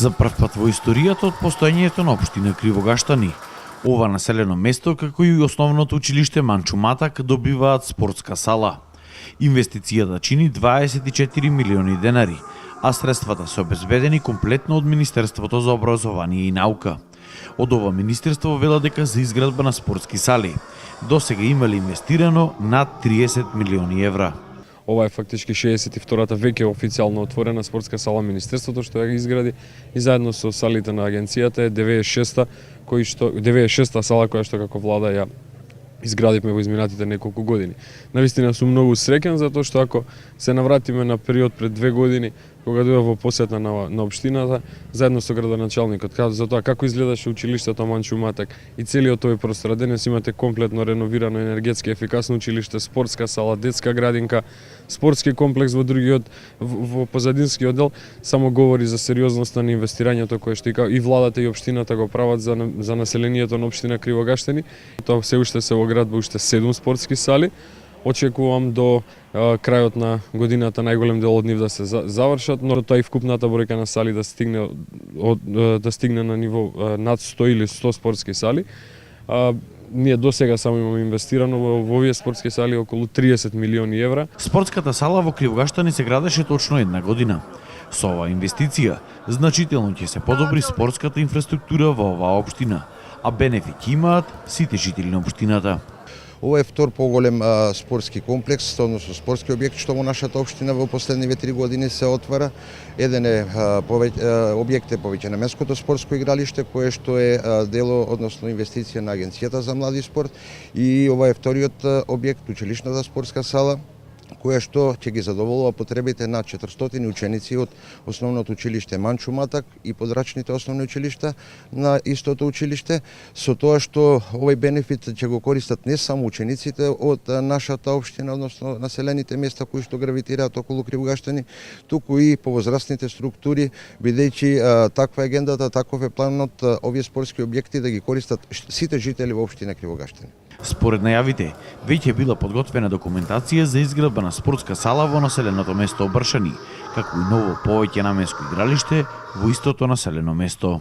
За прв пат во историјата од постоењето на општина Кривогаштани, ова населено место, како и основното училиште Манчо Матак, добиваат спортска сала. Инвестицијата чини 24 милиони денари, а средствата се обезбедени комплетно од Министерството за образование и наука. Од ова министерство вела дека за изградба на спортски сали до сега имале инвестирано над 30 милиони евра. Ова е фактички 62-та веќе официјално отворена спортска сала Министерството што ја изгради и заедно со салите на агенцијата е 96-та сала која што како влада ја изградивме во изминатите неколку години. Навистина сум многу среќен затоа што ако се навратиме на период пред 2 години кога дојдов во посета на општината, заедно со градоначалникот, за тоа како изгледаше училиштето Манчо Матак и целиот тој простор. Денес имате комплетно реновирано, енергетски ефикасно училиште, спортска сала, детска градинка, спортски комплекс во другиот, во позадинскиот дел, само говори за сериозноста на инвестирањето кое што и владата и општината го прават за населението на општина Кривогаштани. Тоа се уште се во градба уште 7 спортски сали. Очекувам до крајот на годината најголем дел од нив да се завршат, но тоа и вкупната бројка на сали да стигне на ниво над 100 или 100 спортски сали. Ние до сега само имаме инвестирано во овие спортски сали околу 30 милиони евра. Спортската сала во Кривогаштани се градеше точно една година. Со оваа инвестиција значително ќе се подобри спортската инфраструктура во оваа општина, а бенефит имаат сите жители на општината. Ова е втор поголем спортски комплекс, односно спортски објект што во нашата општина во последниве 3 години се отвара. Еден е објект е повеќе наменското спортско игралиште кое што е дело, односно инвестиција на Агенцијата за млади спорт, и ова е вториот објект, училишната спортска сала, која што ќе ги задоволува потребите на 400 ученици од основното училиште Манчо Матак и подрачните основни училишта на истото училиште, со тоа што овој бенефит ќе го користат не само учениците од нашата општина, односно населените места кои што гравитираат околу Кривогаштани, туку и повозрастните структури, бидејќи таква агендата, таков е планот овие спортски објекти да ги користат сите жители во општина Кривогаштани. Според најавите, веќе била подготвена документација за изградба на спортска сала во населеното место Обршани, како и ново повеќе наменско игралиште во истото населено место.